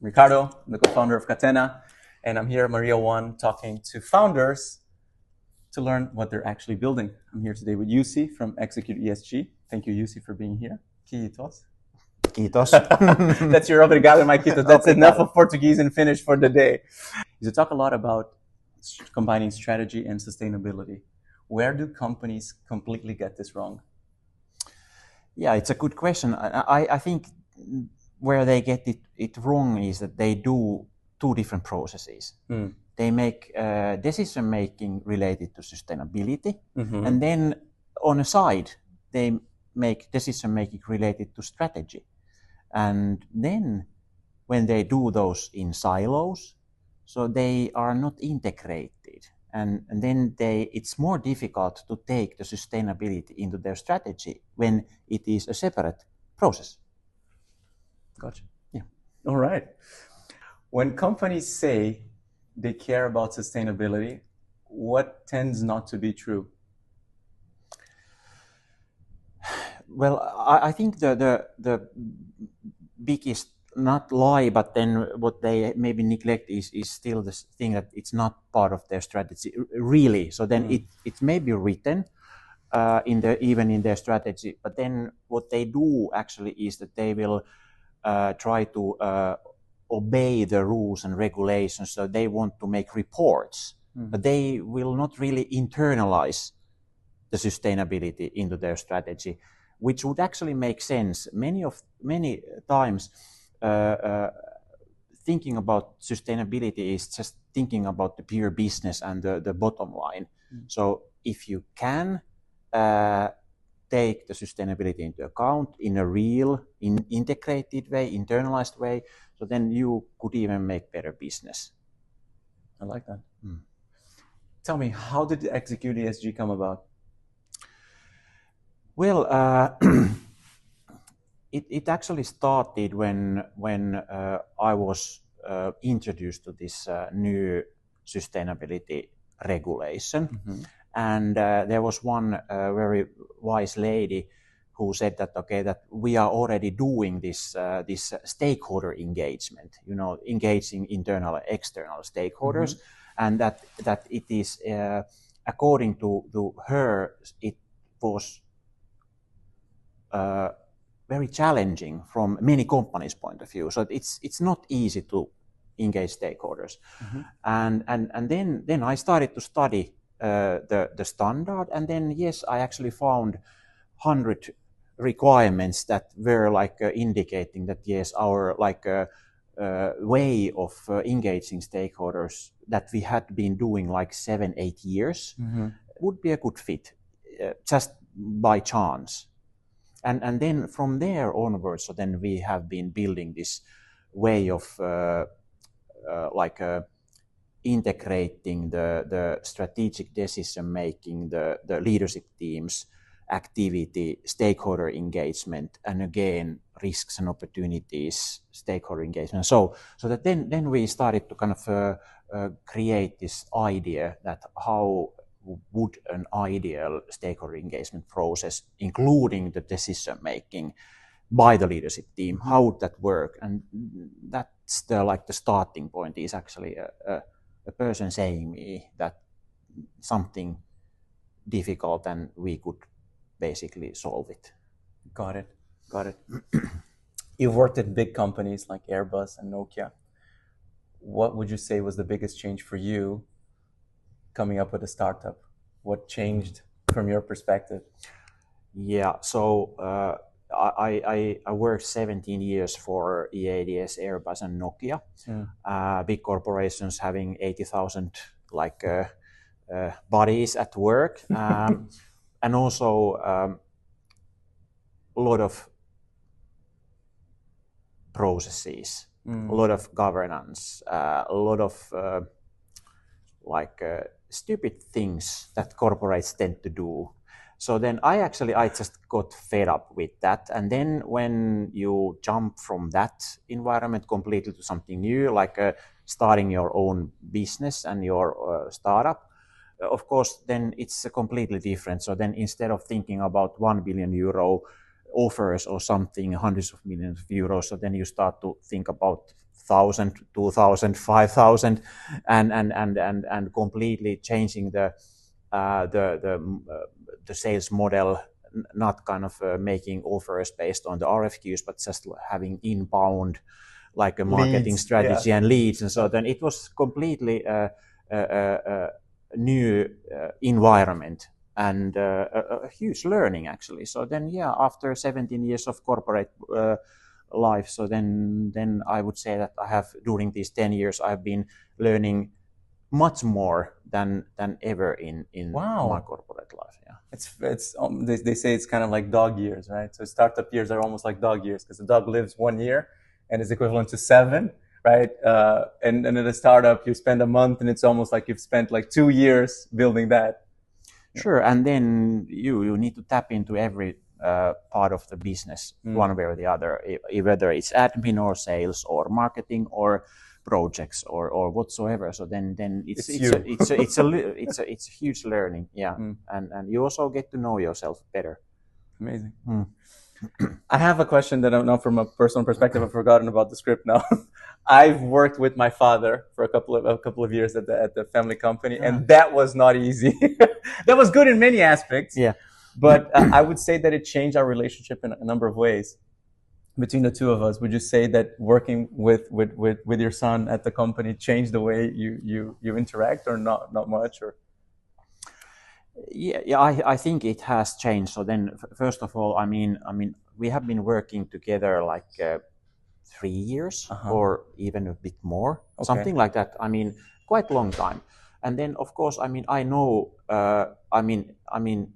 Ricardo, I'm the co-founder of Catena, and I'm here at Maria One talking to founders to learn what they're actually building. I'm here today with Jussi from ExecutESG. Thank you, Jussi, for being here. Kiitos. Kiitos. That's your obrigado, my kiitos. That's enough of Portuguese and Finnish for the day. You talk a lot about combining strategy and sustainability. Where do companies completely get this wrong? Yeah, it's a good question. I think where they get it wrong is that they do two different processes. They make decision making related to sustainability, and then on a side they make decision making related to strategy. And then when they do those in silos, so they are not integrated. And then it's more difficult to take the sustainability into their strategy when it is a separate process. Gotcha. Yeah. All right. When companies say they care about sustainability, what tends not to be true? Well, I think the biggest, not lie, but then what they maybe neglect is still this thing that it's not part of their strategy really. So then it may be written even in their strategy, but then what they do actually is that they will try to obey the rules and regulations. So they want to make reports, but they will not really internalize the sustainability into their strategy, which would actually make sense. Many times thinking about sustainability is just thinking about the pure business and the bottom line. So if you can take the sustainability into account in a real, integrated way, internalized way, so then you could even make better business. I like that. Tell me, how did ExecutESG come about? Well, it actually started when I was introduced to this new sustainability regulation. And there was one very wise lady who said that, okay, that we are already doing this stakeholder engagement, engaging internal and external stakeholders, and that it is, according to her, it was very challenging from many companies' point of view. So it's not easy to engage stakeholders. And then I started to study the standard, and then yes, I actually found 100 requirements that were indicating that yes, our way of engaging stakeholders that we had been doing 7-8 years would be a good fit, just by chance. And then from there onwards, so then we have been building this way of integrating the strategic decision making, the leadership teams, activity, stakeholder engagement, and again risks and opportunities, stakeholder engagement. So that then we started to kind of create this idea that how would an ideal stakeholder engagement process, including the decision making by the leadership team, how would that work? And that's the starting point is actually a person saying me that something difficult and we could basically solve it. Got it. You've worked at big companies like Airbus and Nokia. What would you say was the biggest change for you coming up with a startup? What changed from your perspective? Yeah, so I worked 17 years for EADS, Airbus, and Nokia, big corporations having 80,000 bodies at work, and also a lot of processes, a lot of governance, a lot of stupid things that corporates tend to do. So then I just got fed up with that. And then when you jump from that environment completely to something new, starting your own business and your startup, of course, then it's completely different. So then instead of thinking about 1 billion euro offers or something, hundreds of millions of euros, so then you start to think about 1,000, 2,000, 5,000, and completely changing the sales model, not kind of making offers based on the RFQs, but just having inbound like a marketing Leads, strategy yeah. and leads. And so then it was completely a new environment and a huge learning actually. So then, yeah, after 17 years of corporate life, so then I would say that I have, during these 10 years, I've been learning much more than ever in Wow. my corporate life. Yeah, It's they say it's kind of like dog years, right? So startup years are almost like dog years because the dog lives 1 year and is equivalent to 7, right? And in a startup you spend a month and it's almost like you've spent like 2 years building that. sure. And then you need to tap into every part of the business, one way or the other, whether it's admin or sales or marketing or projects or whatsoever. So then it's a huge learning. Yeah, and you also get to know yourself better. Amazing. I have a question that I'm not, from a personal perspective, I've forgotten about the script now. I've worked with my father for a couple of years at the family company, and that was not easy. That was good in many aspects. Yeah. But I would say that it changed our relationship in a number of ways between the two of us. Would you say that working with your son at the company changed the way you interact, or not much? Or Yeah, I think it has changed. So then, first of all, I mean, we have been working together like 3 years or even a bit more, something like that. I mean, quite a long time. And then, of course, I mean, I know, I mean,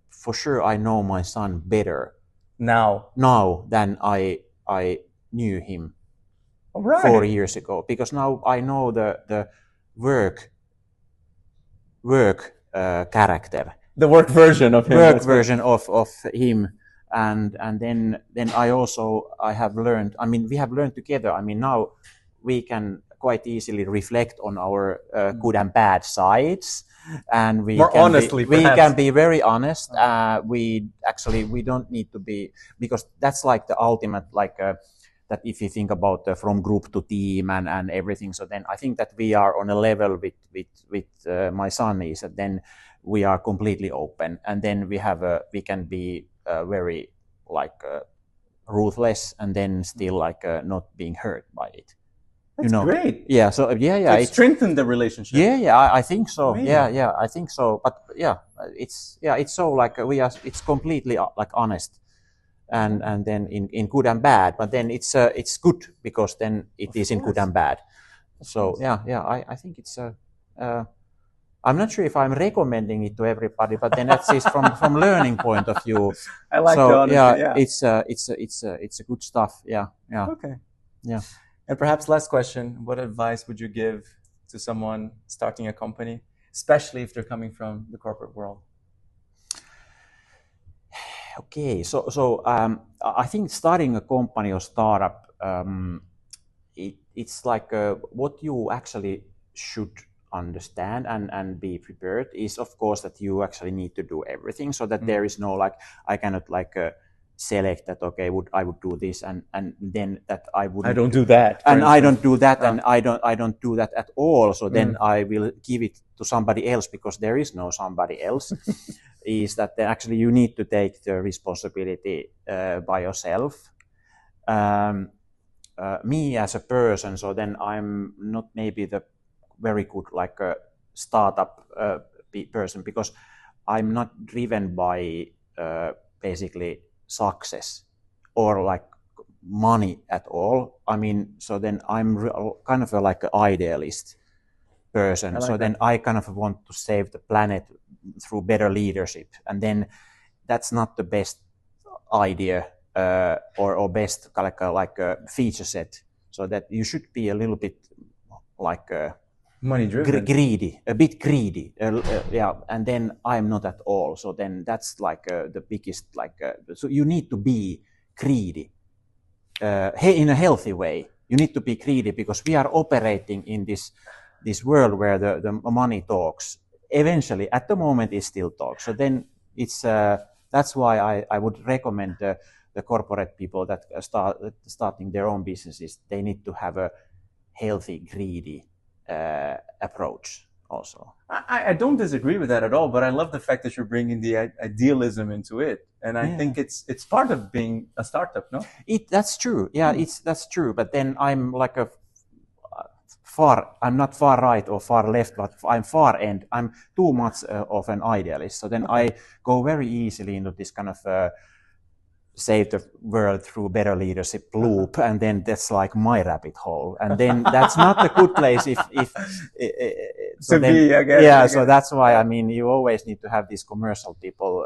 for sure, I know my son better now than I knew him 4 years ago, because now I know the work character, the work version of him, of him, and then I have learned. I mean, we have learned together. I mean, now we can quite easily reflect on our good and bad sides, and we can be very honest. We don't need to be, because that's like the ultimate, like that if you think about from group to team and everything. So then I think that we are on a level with my son is that then we are completely open, and then we can be very like ruthless, and then still like not being hurt by it. That's great. Yeah. So yeah. It strengthened the relationship. Yeah. I think so. Amazing. Yeah. I think so. But yeah, it's so like it's completely like honest, and then in good and bad. But then it's good because then it is in good and bad. So yeah. I think it's I'm not sure if I'm recommending it to everybody, but then that's just from learning point of view. I like the honesty. Yeah, it's a good stuff. Yeah. Okay. Yeah. And perhaps last question, what advice would you give to someone starting a company, especially if they're coming from the corporate world? Okay, so I think starting a company or startup, it's like what you actually should understand and be prepared is, of course, that you actually need to do everything, so that there is no like I cannot like select that I would do this and then that I wouldn't. I don't do that, and I don't do that, and I don't do that at all. So then I will give it to somebody else, because there is no somebody else. Is that actually you need to take the responsibility by yourself. Me as a person, so then I'm not maybe the very good like a startup person, because I'm not driven by basically success or like money at all. I mean, so then I'm kind of like an idealist person. So then I kind of want to save the planet through better leadership, and then that's not the best idea or best like a feature set. So that you should be a little bit like money driven, a bit greedy, yeah. And then I'm not at all. So then that's like the biggest like. So you need to be greedy in a healthy way. You need to be greedy, because we are operating in this world where the money talks. Eventually, at the moment, it still talks. So then it's that's why I would recommend the corporate people that starting their own businesses, they need to have a healthy, greedy approach also. I don't disagree with that at all, but I love the fact that you're bringing the idealism into it, and I think it's part of being a startup. No, that's true. Yeah, that's true. But then I'm like I'm not far right or far left, but I'm far end. I'm too much of an idealist. So then I go very easily into this kind of save the world through better leadership loop, and then that's like my rabbit hole, and then that's not a good place so to be, I guess. Yeah, so that's why, I mean, you always need to have these commercial people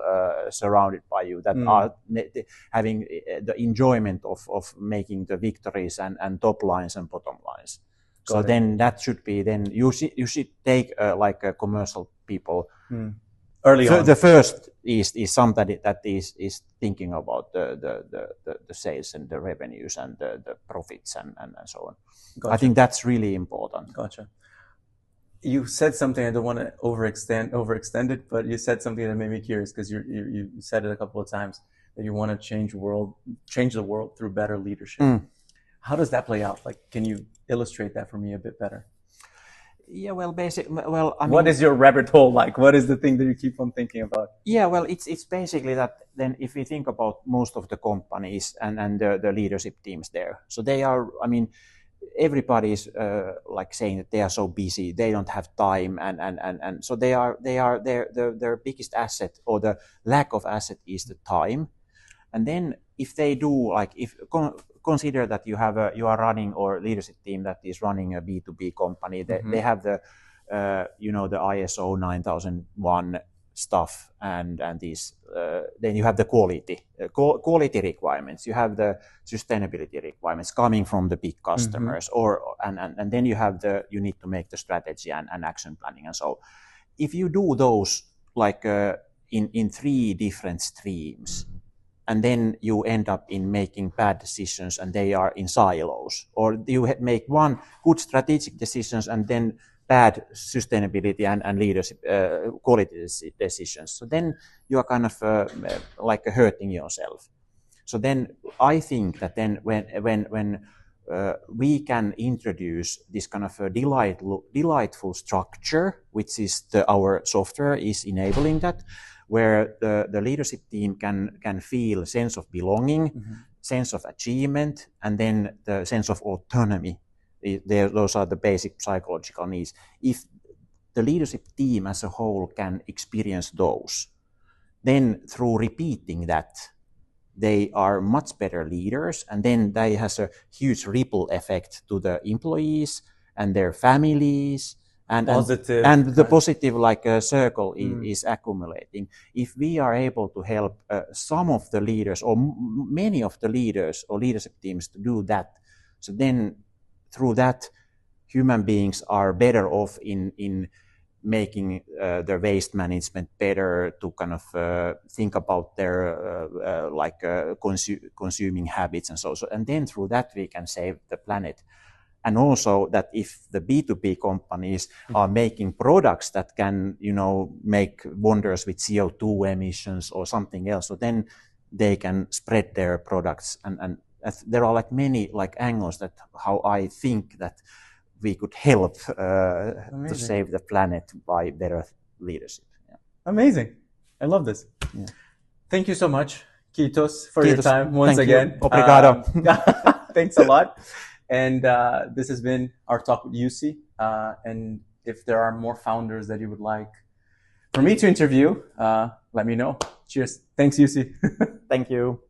surrounded by you that are having the enjoyment of making the victories and top lines and bottom lines. So then that should be, then you should take like a commercial people early on. The first is somebody that is thinking about the sales and the revenues and the profits and so on. Gotcha. I think that's really important. Gotcha. You said something, I don't want to overextend it, but you said something that made me curious, because you said it a couple of times, that you want to change the world through better leadership. How does that play out? Like, can you illustrate that for me a bit better? Yeah, well, I mean, what is your rabbit hole like? What is the thing that you keep on thinking about? Yeah, well, it's basically that. Then, if we think about most of the companies and the leadership teams there, so they are, I mean, everybody's like saying that they are so busy, they don't have time, and so their biggest asset, or the lack of asset, is the time. And then if they do, like, consider that you are running, or leadership team that is running a B2B company, they have the the ISO 9001 stuff, and these then you have the quality requirements, you have the sustainability requirements coming from the big customers, and then you need to make the strategy and action planning. And so if you do those like in 3 different streams, and then you end up in making bad decisions, and they are in silos, or you make one good strategic decisions and then bad sustainability and leadership quality decisions. So then you are kind of like hurting yourself. So then I think that then when we can introduce this kind of a delightful structure, which is our software is enabling that, where the leadership team can feel a sense of belonging, sense of achievement, and then the sense of autonomy. Those are the basic psychological needs. If the leadership team as a whole can experience those, then through repeating that, they are much better leaders, and then that has a huge ripple effect to the employees and their families, and the positive like circle is accumulating. If we are able to help some of the leaders, or many of the leaders or leadership teams, to do that, so then through that, human beings are better off in making their waste management better, to kind of think about their consuming habits and so. And then through that we can save the planet. And also that if the B2B companies are making products that can, make wonders with CO2 emissions or something else, so then they can spread their products. And there are like many like angles that how I think that we could help to save the planet by better leadership. Yeah. Amazing. I love this. Yeah. Thank you so much, Kiitos, for your time once again. Obrigado. Thanks a lot. And this has been our talk with Jussi. And if there are more founders that you would like for me to interview, let me know. Cheers. Thanks, Jussi. Thank you.